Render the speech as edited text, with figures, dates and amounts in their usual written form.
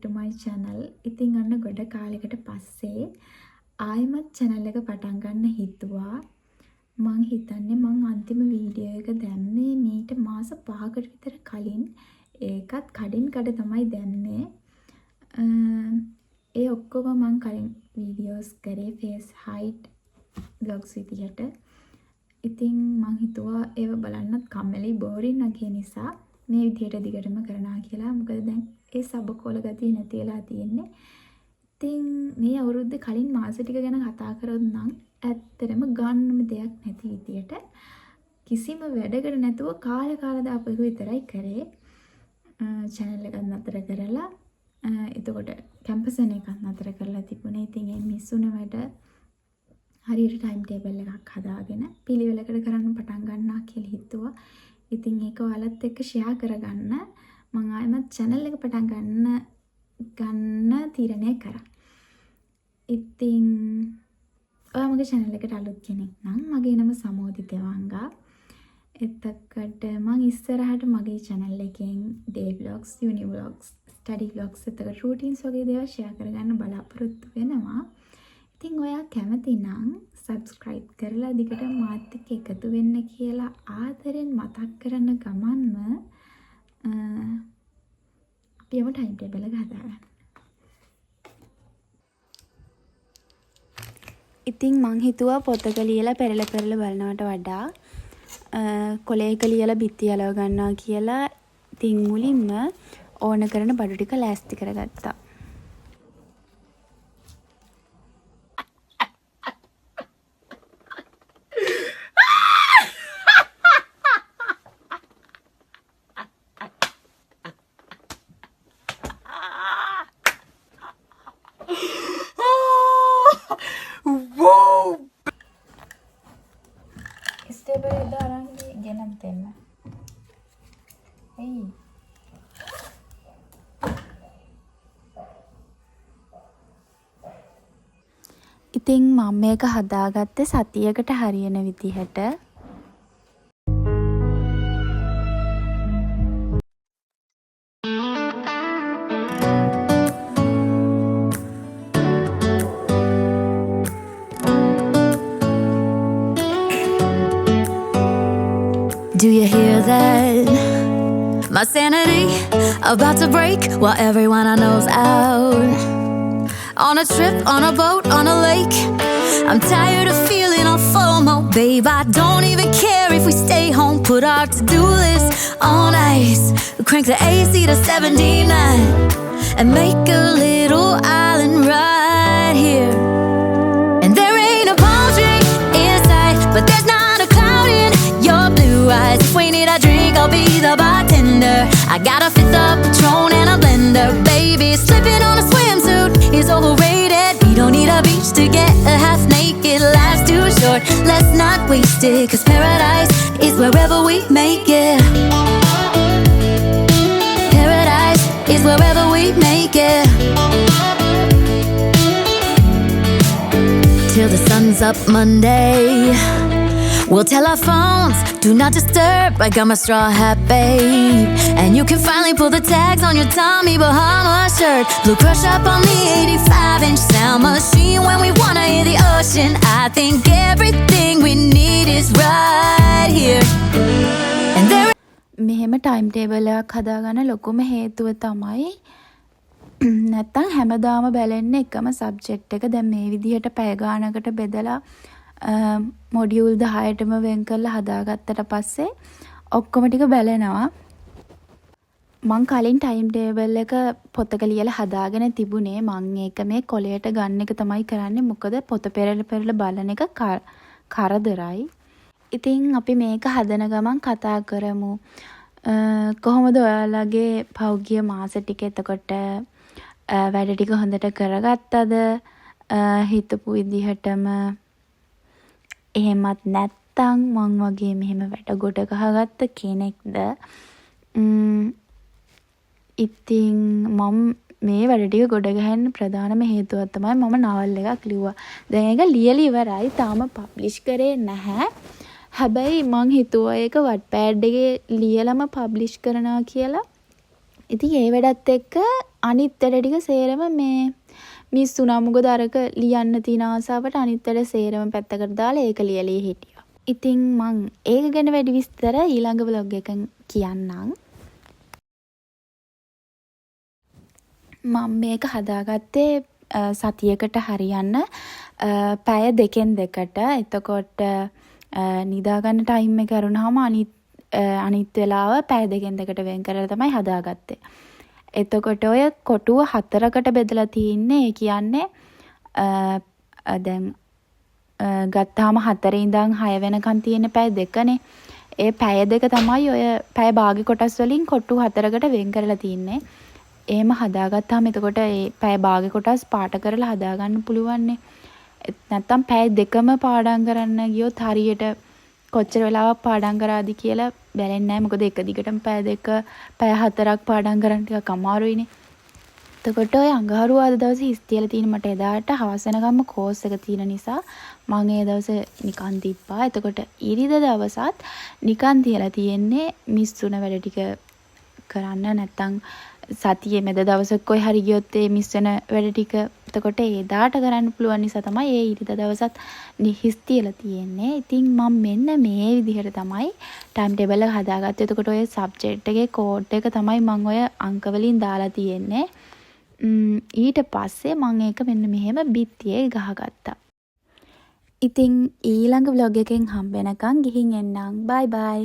to my channel. ඉතින් අන්න ගොඩ කාලයකට පස්සේ ආයෙමත් channel එක පටන් ගන්න හිතුවා. මං හිතන්නේ මං අන්තිම වීඩියෝ එක දැම්මේ මීට මාස 5කට විතර කලින්. ඒකත් කඩින් කඩ තමයි දැම්මේ. ඒ ඔක්කොම මං කලින් වීඩියෝස් කරේ face height vlogs විදියට. ඉතින් මං හිතුවා ඒව බලන්නත් කම්මැලි බෝරින් වගේ නිසා මේ විදියට දිගටම කරනවා කියලා. මොකද දැන් ඒ සබකෝල ගතිය නැති වෙලා තියෙන්නේ. ඉතින් මේ අවුරුද්දේ කලින් මාස ටික ගැන කතා කරොත් නම් ඇත්තටම ගන්නම දෙයක් නැති විදියට කිසිම වැඩකට නැතුව කාලා දාපු එක විතරයි කරේ. channel එකක් නතර කරලා එතකොට කැම්පසන් එකක් නතර කරලා තිබුණේ. ඉතින් ඒ මිස්සුන වැඩ හරියට ටයිම් ටේබල් එකක් හදාගෙන පිළිවෙලකට කරන්න පටන් ගන්නවා කියලා හිතුවා. ඉතින් ඒක ඔයාලත් එක්ක ෂෙයා කරගන්න මම ආයෙමත් channel එක පටන් ගන්න තීරණය කරා. ඉතින් ඔයා මගේ channel එකට අලුත් කෙනෙක් නම් මගේ නම සමෝදි දෙවංගා. එතකොට මම ඉස්සරහට මගේ channel එකෙන් day vlogs, uni vlogs, study vlogs එතකොට routines වගේ දේවල් share කරගන්න බලාපොරොත්තු වෙනවා. ඉතින් ඔයා කැමති නම් subscribe කරලා දිගට මාත් එක්ක එකතු වෙන්න කියලා ආදරෙන් මතක් කරන ගමන්ම අපිම ටයිම් ටේබල් එක හදාගන්න. ඉතින් මං හිතුවා පොතක ලියලා පෙරලා බලනවට වඩා කොලේක ලියලා බිත්ති අලව ගන්නවා කියලා. ඉතින් මුලින්ම ඕන කරන බඩු ටික ලෑස්ති කරගත්තා. Stable darang di genam tema. Hey. ඉතින් මම මේක හදාගත්තේ සතියකට හරියන විදිහට. Do you hear that? My sanity about to break while everyone I know's out. On a trip, on a boat, on a lake. I'm tired of feeling all FOMO, babe. I don't even care if we stay home. Put our to-do list on ice. Crank the AC to 79 and make a little island right here. And there ain't a palm tree in sight, but there's not a cloud in your blue eyes. If we need a drink, I'll be the bartender. I got a fifth of Patron and a blender, baby. Slipping on a swimsuit is overrated. We don't need a beach to get a half naked. Life's too short, let's not waste it. Cause paradise is wherever we make it. Paradise is wherever we make it. Till the sun's up Monday, we'll tell our phones, do not disturb. I got my straw hat, babe. And you can finally pull the tags on your Tommy Bahama shirt. Blue crush up on the 85-inch sound machine when we wanna hear the ocean. I think everything we need is right here. And there මෙහෙම time table එකක් හදාගන්න ලොකුම හේතුව තමයි නැත්තම් හැමදාම බැලෙන්නේ එකම subject එක. දැන් මේ විදිහට පැය ගානකට බෙදලා මොඩියුල් 10ටම වෙන් කරලා හදාගත්තට පස්සේ ඔක්කොම ටික බැලෙනවා. මං කලින් ටයිම් ටේබල් එක පොතක ලියලා හදාගෙන තිබුණේ. මං ඒක මේ කොලයට ගන්න එක තමයි කරන්නේ. මොකද පොත පෙරලා බලන එක කරදරයි. ඉතින් අපි මේක හදන ගමන් කතා කරමු. කොහොමද ඔයාලගේ පෞගිය මාස ටික එතකොට වැඩ ටික හොඳට කරගත්තද? හිතපු විදිහටම එහෙමත් නැත්තම් මං වගේ මෙහෙම වැඩ ගොඩ ගහගත්ත කෙනෙක්ද? ඉතින් මම මේ වැඩ ටික ගොඩ ගහන්න ප්‍රධානම හේතුව තමයි මම නවල් එකක් ලිව්වා. දැන් ඒක ලියලා ඉවරයි. තාම පබ්ලිෂ් කරේ නැහැ. හැබැයි මං හිතුවා ඒක වට්පෑඩ් එකේ ලියලම පබ්ලිෂ් කරනවා කියලා. ඉතින් ඒ වැඩත් එක්ක අනිත් වැඩ ටික සේරම මේ මිස් වුණා. මොකද අරක ලියන්න තියෙන ආසාවට අනිත් වැඩ සේරම පැත්තකට දාලා ඒක ලියලී හිටියා. ඉතින් මං ඒක ගැන වැඩි විස්තර ඊළඟ vlog එකෙන් කියන්නම්. මම මේක හදාගත්තේ සතියකට හරියන්න පැය 2න් 2ට. එතකොට නිදා ගන්න ටයිම් එක කරුණාම අනිත් වෙලාව පැය 2න් 2ට වෙන් කරලා තමයි හදාගත්තේ. එතකොට ඔය කොටුව 4කට බෙදලා තින්නේ. ඒ කියන්නේ දැන් ගත්තාම 4 ඉඳන් 6 වෙනකන් තියෙන පැය 2නේ. ඒ පැය 2 තමයි ඔය පැය භාගි කොටස් වලින් කොටු 4කට වෙන් කරලා තින්නේ. එහෙම හදාගත්තාම එතකොට ඒ පැය භාගි කොටස් පාට කරලා හදාගන්න පුළුවන්නේ. නැත්තම් පැය 2ම පාඩම් කරන්න ගියොත් හරියට කොච්චර වෙලාවක් පාඩම් කරාද කියලා බැලෙන්නේ නැහැ. මොකද එක දිගටම පැය 2 පැය 4ක් පාඩම් කරන්න ටිකක් අමාරුයිනේ. එතකොට ඔය අඟහරුවාදා දවසේ හිස් තියලා තියෙන මට එදාට හවස වෙනකම්ම කෝස් එක තියෙන නිසා මම ඒ දවසේ නිකන් තිබ්බා. එතකොට ඉරිදා දවසත් නිකන් තියලා තියෙන්නේ මිස්සුන වැඩ ටික කරන්න. නැත්තම් සතියේ මැද දවසක් කොයි හරි ගියොත් ඒ මිස් වෙන වැඩ ටික එතකොට එදාට කරන්න පුළුවන් නිසා තමයි ඒ ඉරිදා දවසත් හිස් තියලා තියෙන්නේ. ඉතින් මම මෙන්න මේ විදිහට තමයි ටයිම් ටේබල් එක හදාගත්තේ. එතකොට ඔය සබ්ජෙක්ට් එකේ කෝඩ් එක තමයි මම ඔය අංක වලින් දාලා තියෙන්නේ. ඊට පස්සේ මම ඒක මෙන්න මෙහෙම බිත්තියේ ගහගත්තා. ඉතින් ඊළඟ vlog එකෙන් හම්බ වෙනකන් ගිහින් එන්නම්. bye bye.